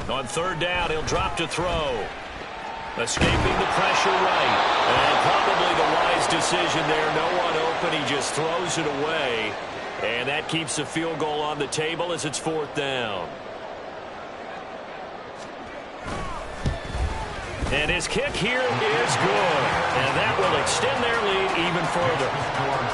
On third down, he'll drop to throw. Escaping the pressure right. And probably the wise decision there. No one open. He just throws it away. And that keeps the field goal on the table as it's fourth down. And his kick here is good. And that will extend their lead even further.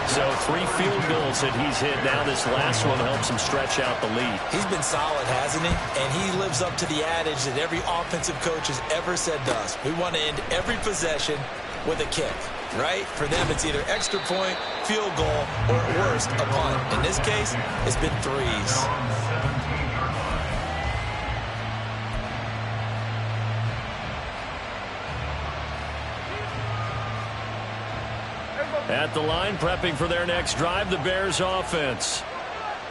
So 3 field goals that he's hit. Now this last one helps him stretch out the lead. He's been solid, hasn't he? And he lives up to the adage that every offensive coach has ever said to us. We want to end every possession with a kick, right? For them, it's either extra point, field goal, or at worst, a punt. In this case, it's been 3s. At the line, prepping for their next drive, the Bears offense.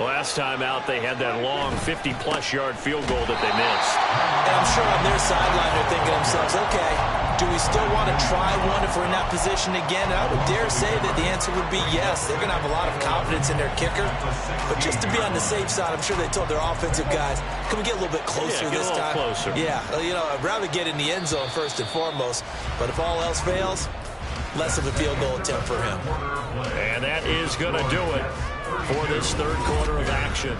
Last time out, they had that long 50-plus yard field goal that they missed. And I'm sure on their sideline, they're thinking to themselves, okay, do we still want to try one if we're in that position again? And I would dare say that the answer would be yes. They're going to have a lot of confidence in their kicker. But just to be on the safe side, I'm sure they told their offensive guys, can we get a little bit closer this time? Closer. Yeah, you know, I'd rather get in the end zone first and foremost. But if all else fails, less of a field goal attempt for him. And that is going to do it for this third quarter of action.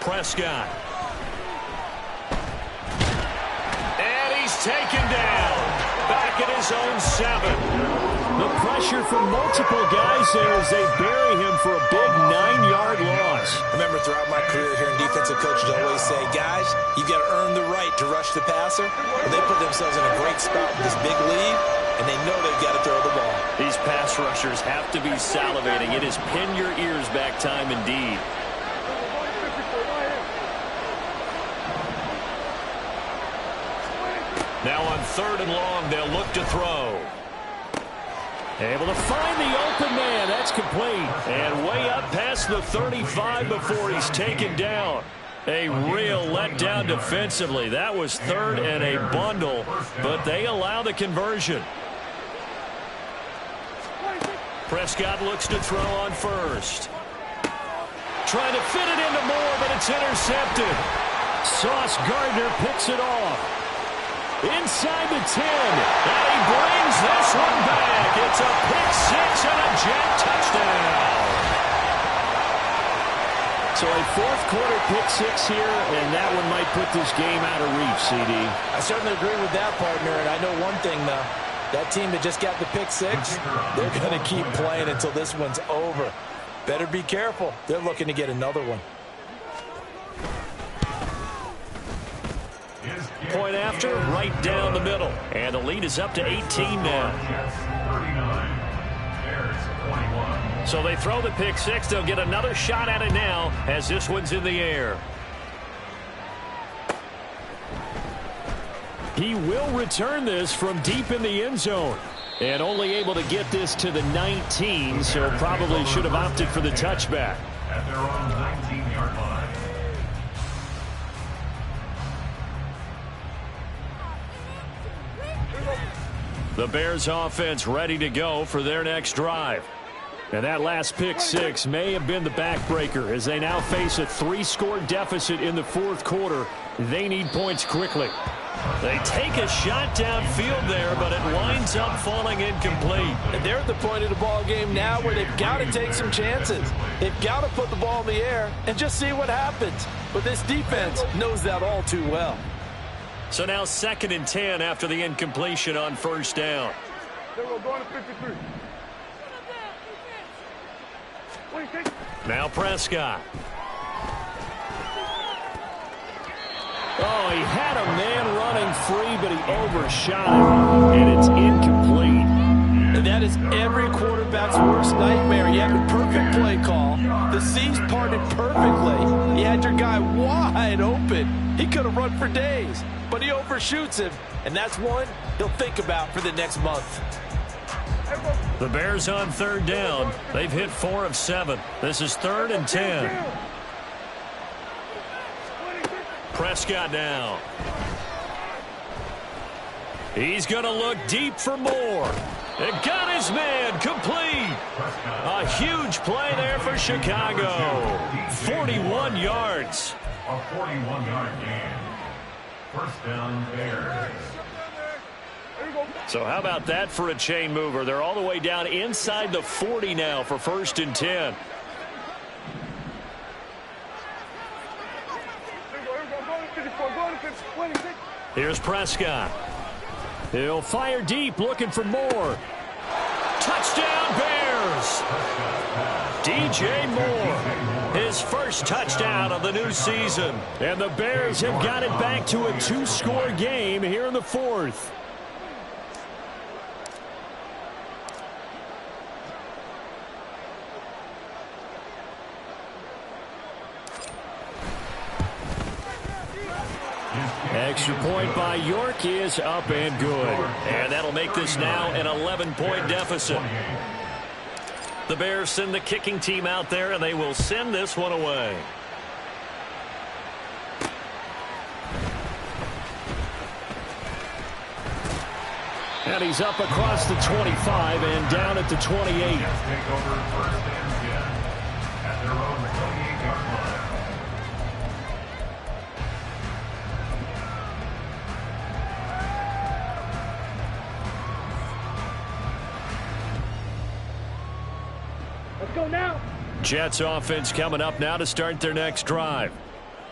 Prescott. And he's taken down. Back at his own 7. The pressure from multiple guys there as they bury him for a big 9-yard loss. I remember throughout my career hearing defensive coaches always say, guys, you've got to earn the right to rush the passer. But they put themselves in a great spot with this big lead, and they know they've got to throw the ball. These pass rushers have to be salivating. It is pin your ears back time indeed. Now on third and long, they'll look to throw. Able to find the open man. That's complete. And way up past the 35 before he's taken down. A real letdown defensively. That was third and a bundle, but they allow the conversion. Prescott looks to throw on first. Trying to fit it into Moore, but it's intercepted. Sauce Gardner picks it off. Inside the 10, and he brings this one back. It's a pick-6 and a jet touchdown. So a fourth-quarter pick-6 here, and that one might put this game out of reach, CD. I certainly agree with that, partner, and I know one thing, though. That team that just got the pick-6, they're going to keep playing until this one's over. Better be careful. They're looking to get another one. Point after, right down the middle. And the lead is up to 18 now. So they throw the pick-6. They'll get another shot at it now as this one's in the air. He will return this from deep in the end zone. And only able to get this to the 19, so probably should have opted for the touchback. At their own 19-yard line. The Bears offense ready to go for their next drive. And that last pick six may have been the backbreaker as they now face a 3-score deficit in the fourth quarter. They need points quickly. They take a shot downfield there, but it winds up falling incomplete. And they're at the point of the ball game now where they've got to take some chances. They've got to put the ball in the air and just see what happens. But this defense knows that all too well. So now 2nd and 10 after the incompletion on first down. Going to 53. Now Prescott. Oh, he had a man running free, but he overshot him, and it's incomplete. And that is every quarterback's worst nightmare. You have a perfect play call. The seams parted perfectly. You had your guy wide open. He could have run for days, but he overshoots him, and that's one he'll think about for the next month. The Bears on 3rd down. They've hit 4 of 7. This is 3rd and 10. Prescott now. He's going to look deep for more. It got his man complete. A huge play there for Chicago. 41 yards. A 41-yard gain. First down, Bears. So how about that for a chain mover? They're all the way down inside the 40 now for 1st and 10. Here's Prescott. He'll fire deep, looking for more. Touchdown, Bears! DJ Moore, his first touchdown of the new season. And the Bears have got it back to a 2-score game here in the 4th. Extra point by York is up and good. And that'll make this now an 11-point deficit. The Bears send the kicking team out there, and they will send this one away. And he's up across the 25 and down at the 28. Take over 1st and 10 at their own 28-yard line. Let's go now. Jets offense coming up now to start their next drive.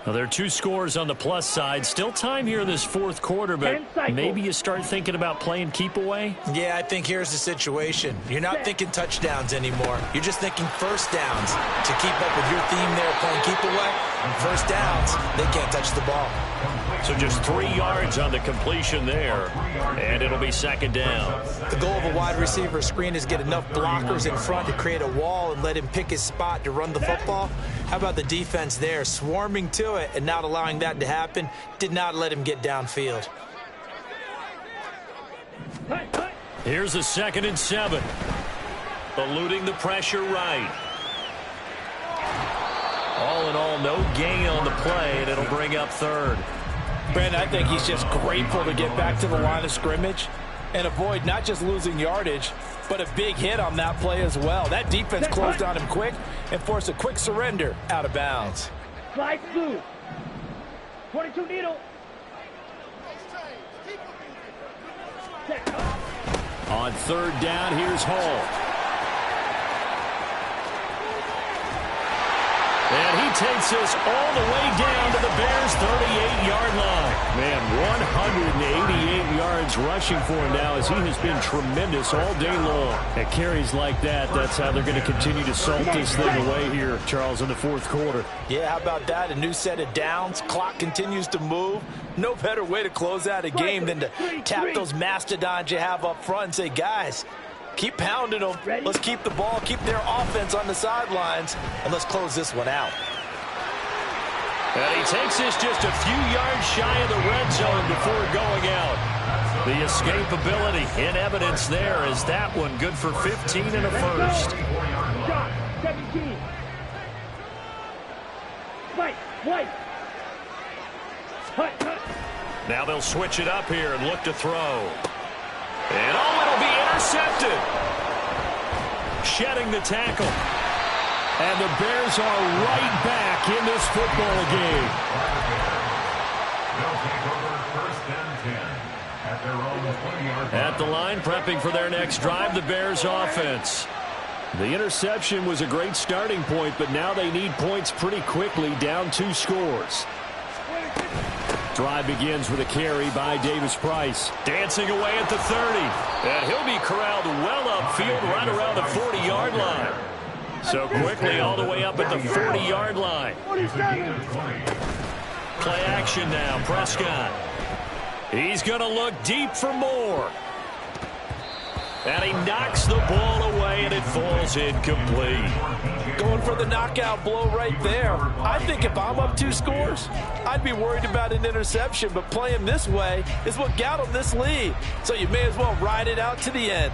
Well, there are 2 scores on the plus side. Still time here in this 4th quarter, but maybe you start thinking about playing keep away? Yeah, I think here's the situation. You're not thinking touchdowns anymore. You're just thinking first downs. To keep up with your theme there, playing keep away, first downs, they can't touch the ball. So just 3 yards on the completion there, and it'll be 2nd down. The goal of a wide receiver screen is get enough blockers in front to create a wall and let him pick his spot to run the football. How about the defense there, swarming to it and not allowing that to happen? Did not let him get downfield. Here's a 2nd and 7. Eluding the pressure right. All in all, no gain on the play, and it'll bring up 3rd. Brandon, I think he's just grateful to get back to the line of scrimmage and avoid not just losing yardage, but a big hit on that play as well. That defense closed on him quick and forced a quick surrender out of bounds. Slide through. 22 needle. On 3rd down, here's Hall. And he takes us all the way down to the Bears' 38-yard line. Man, 188 yards rushing for him now as he has been tremendous all day long. At carries like that, that's how they're going to continue to salt this thing away here, Charles, in the 4th quarter. Yeah, how about that? A new set of downs. Clock continues to move. No better way to close out a game than to tap those mastodons you have up front and say, guys, keep pounding them. Let's keep the ball, keep their offense on the sidelines, and let's close this one out. And he takes us just a few yards shy of the red zone before going out. The escapability in evidence there as that one good for 15 and a first. Shot, 17. Fight, white. Now they'll switch it up here and look to throw. And oh, intercepted. Shedding the tackle. And the Bears are right back in this football game. They'll take over 1st and 10 at their own 20-yard line. At the line, prepping for their next drive, the Bears offense. The interception was a great starting point, but now they need points pretty quickly, down 2 scores. Drive begins with a carry by Davis Price. Dancing away at the 30. And he'll be corralled well upfield right around the 40-yard line. So quickly all the way up at the 40-yard line. Play action now, Prescott. He's going to look deep for more. And he knocks the ball away, and it falls incomplete. Going for the knockout blow right there. I think if I'm up 2 scores, I'd be worried about an interception, but playing this way is what got him this lead. So you may as well ride it out to the end.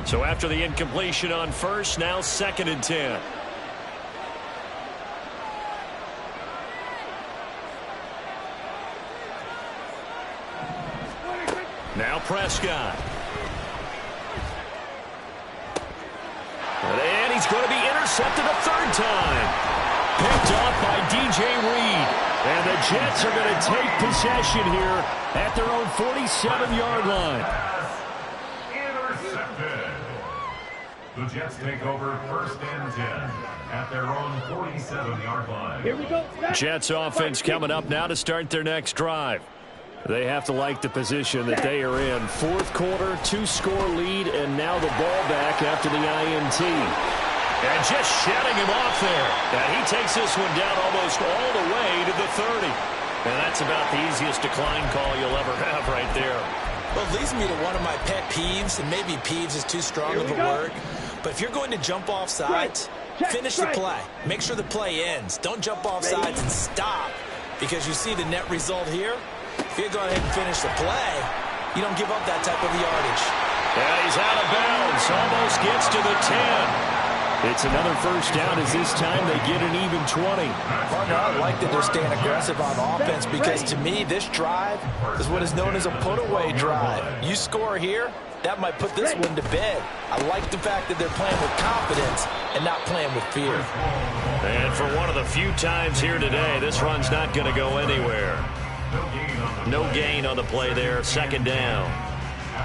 So after the incompletion on first, now 2nd and 10. Now Prescott. And he's going to be intercepted a 3rd time. Picked off by DJ Reed. And the Jets are going to take possession here at their own 47-yard line. Intercepted. The Jets take over 1st and 10 at their own 47-yard line. Here we go. Jets offense coming up now to start their next drive. They have to like the position that they are in. 4th quarter, 2-score lead, and now the ball back after the INT. And just shutting him off there. And he takes this one down almost all the way to the 30. And that's about the easiest decline call you'll ever have right there. Well, it leads me to one of my pet peeves, and maybe peeves is too strong of a word. But if you're going to jump off sides, finish the play. Make sure the play ends. Don't jump off sides and stop, because you see the net result here. If you go ahead and finish the play, you don't give up that type of yardage. Yeah, he's out of bounds. Almost gets to the 10. It's another 1st down as this time they get an even 20. Oh, no, I like that they're staying aggressive on offense because, to me, this drive is what is known as a put-away drive. You score here, that might put this one to bed. I like the fact that they're playing with confidence and not playing with fear. And for one of the few times here today, this run's not going to go anywhere. No gain on the play there, 2nd down.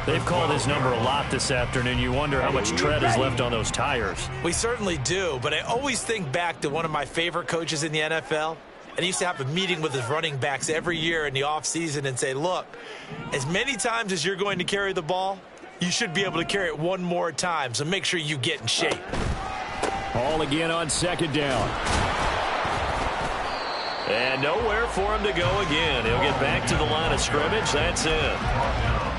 They've called his number a lot this afternoon. You wonder how much tread is left on those tires. We certainly do, but I always think back to one of my favorite coaches in the NFL. And he used to have a meeting with his running backs every year in the offseason and say, look, as many times as you're going to carry the ball, you should be able to carry it one more time, so make sure you get in shape. Ball again on 2nd down. And nowhere for him to go again. He'll get back to the line of scrimmage. That's it.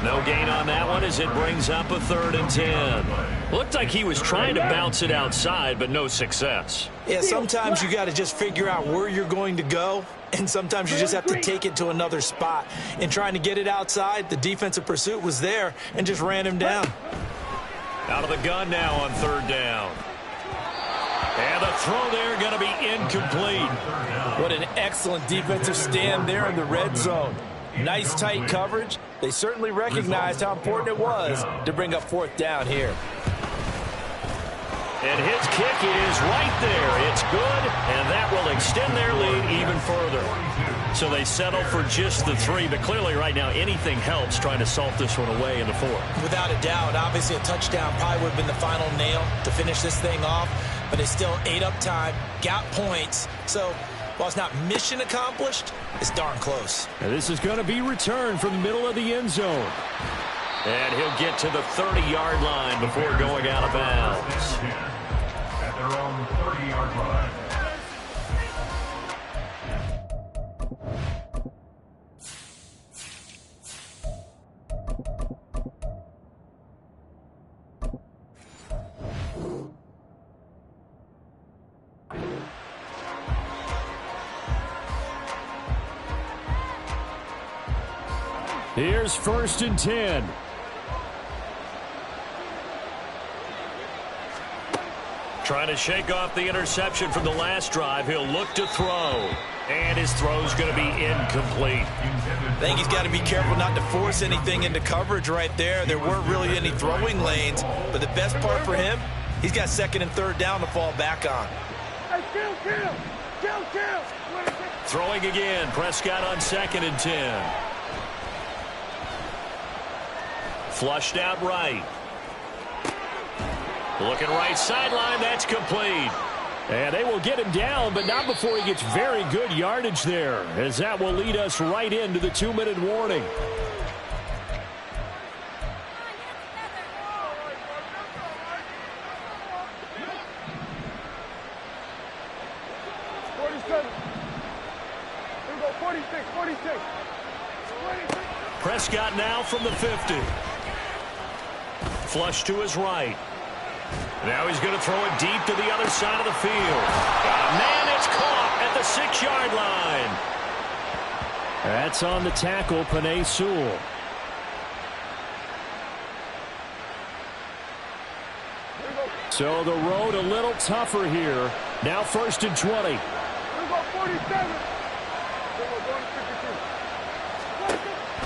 No gain on that one as it brings up a 3rd and 10. Looked like he was trying to bounce it outside, but no success. Yeah, sometimes you got to just figure out where you're going to go, and sometimes you just have to take it to another spot. In trying to get it outside, the defensive pursuit was there and just ran him down. Out of the gun now on 3rd down. And the throw there going to be incomplete. What an excellent defensive stand there in the red zone. Nice tight coverage. They certainly recognized how important it was to bring up 4th down here. And his kick is right there. It's good, and that will extend their lead even further. So they settle for just the 3, but clearly right now anything helps trying to salt this one away in the 4th. Without a doubt, obviously a touchdown probably would have been the final nail to finish this thing off, but they still ate up time, got points. So while it's not mission accomplished, it's darn close. And this is going to be returned from the middle of the end zone. And he'll get to the 30-yard line before going out of bounds. At their own 30-yard line. Here's 1st and 10. Trying to shake off the interception from the last drive. He'll look to throw. And his throw's going to be incomplete. I think he's got to be careful not to force anything into coverage right there. There weren't really any throwing lanes. But the best part for him, he's got second and third down to fall back on. Throwing again. Prescott on 2nd and 10. Flushed out right. Looking right sideline. That's complete. And they will get him down, but not before he gets very good yardage there, as that will lead us right into the 2-minute warning. Prescott now from the 50. Flush to his right. Now he's going to throw it deep to the other side of the field. Man, it's caught at the 6-yard line. That's on the tackle, Penei Sewell. So the road a little tougher here. Now 1st and 20.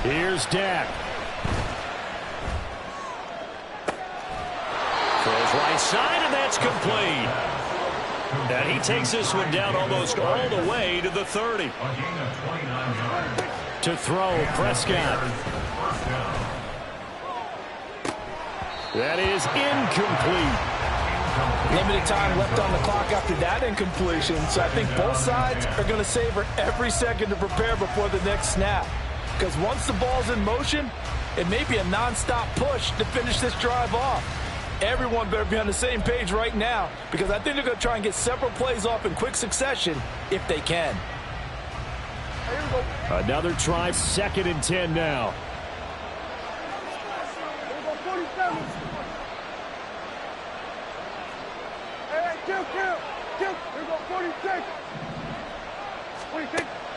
Here's Dak. Throws right side, and that's complete. And he takes this one down almost all the way to the 30. To throw, Prescott. That is incomplete. Limited time left on the clock after that incompletion, so I think both sides are going to savor every second to prepare before the next snap. Because once the ball's in motion, it may be a non-stop push to finish this drive off. Everyone better be on the same page right now, because I think they're going to try and get several plays off in quick succession if they can. Another try, 2nd and 10 now.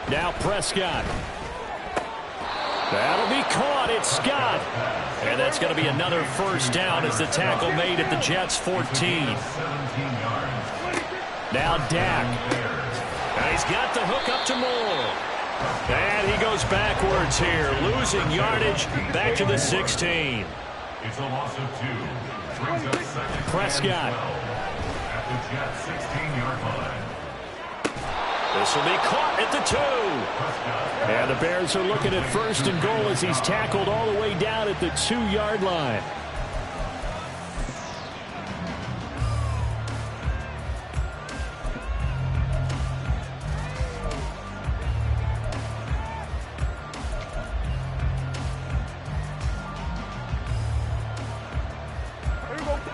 Now Prescott. That'll be caught. It's Scott. And that's going to be another first down as the tackle made at the Jets' 14. Now Dak. And he's got the hook up to Moore. And he goes backwards here, losing yardage back to the 16. It's a loss of 2. Brings up 2nd. Prescott. At the Jets' 16-yard line. This will be caught at the 2. And the Bears are looking at 1st and goal as he's tackled all the way down at the 2-yard line.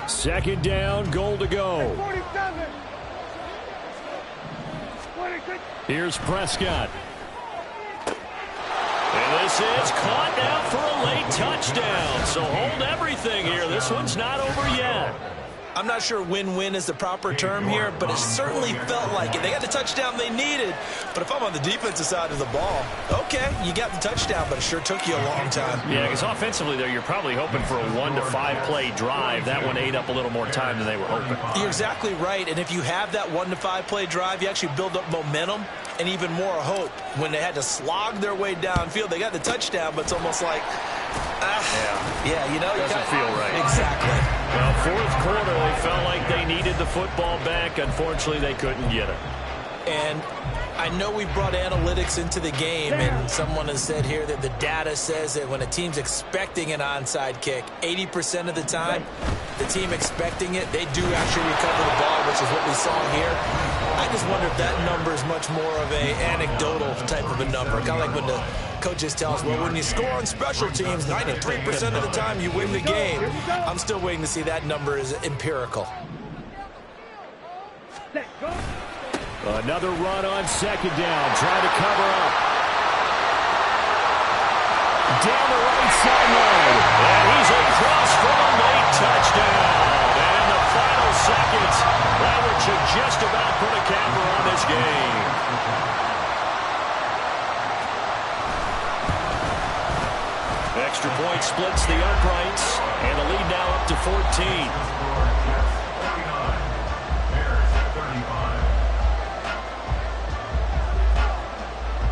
Second down, goal to go. Here's Prescott. And this is caught now for a late touchdown. So hold everything here. This one's not over yet. I'm not sure win-win is the proper term here, but it certainly felt like it. They got the touchdown they needed. But if I'm on the defensive side of the ball, okay, you got the touchdown, but it sure took you a long time. Yeah, because offensively there, you're probably hoping for a 1 to 5 play drive. That one ate up a little more time than they were hoping. You're exactly right. And if you have that 1 to 5 play drive, you actually build up momentum and even more hope. When they had to slog their way downfield, they got the touchdown, but it's almost like, yeah, you know, doesn't feel right. Exactly. Well, 4th quarter, they felt like they needed the football back. Unfortunately, they couldn't get it. And I know we brought analytics into the game, and someone has said here that the data says that when a team's expecting an onside kick, 80% of the time, the team expecting it, they do actually recover the ball, which is what we saw here. I just wonder if that number is much more of a anecdotal type of a number. Kind of like when the coaches tell us, well, when you score on special teams, 93% of the time you win the game. I'm still waiting to see that number is empirical. Another run on 2nd down, trying to cover up. Down the right sideline. And he's across for a late touchdown. And in the final seconds, Robert should just about put a capper on this game. Extra point splits the uprights, and the lead now up to 14.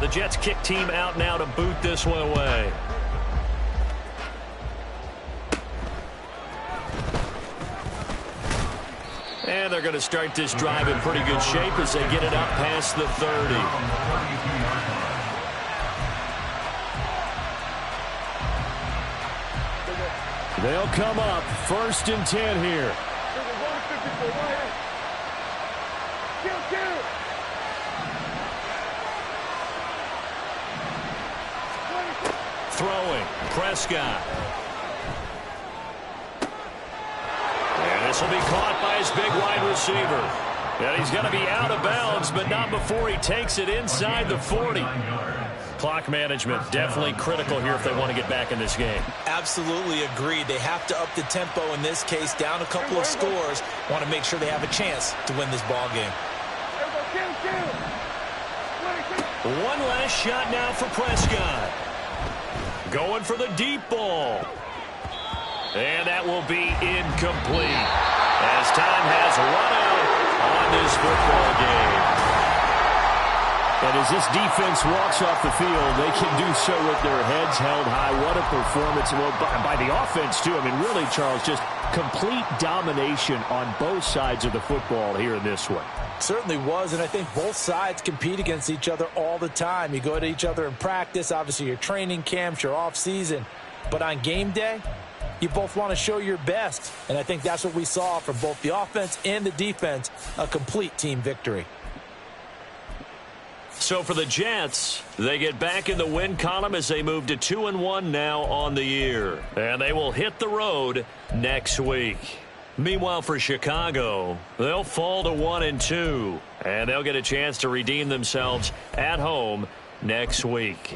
The Jets kick team out now to boot this one away. And they're going to start this drive in pretty good shape as they get it up past the 30. They'll come up 1st and 10 here. Throwing, Prescott. And this will be caught by his big wide receiver. And he's going to be out of bounds, but not before he takes it inside the 40. Clock management definitely critical here if they want to get back in this game. Absolutely agreed. They have to up the tempo in this case, down a couple of scores. Want to make sure they have a chance to win this ball game. One last shot now for Prescott. Going for the deep ball. And that will be incomplete as time has run out on this football game. And as this defense walks off the field, they can do so with their heads held high. What a performance. Well, by the offense, too. I mean, really, Charles, just complete domination on both sides of the football here in this one. Certainly was, and I think both sides compete against each other all the time. You go to each other in practice, obviously your training camps, your off-season. But on game day, you both want to show your best. And I think that's what we saw from both the offense and the defense, a complete team victory. So for the Jets, they get back in the win column as they move to 2-1 now on the year. And they will hit the road next week. Meanwhile, for Chicago, they'll fall to 1-2. And they'll get a chance to redeem themselves at home next week.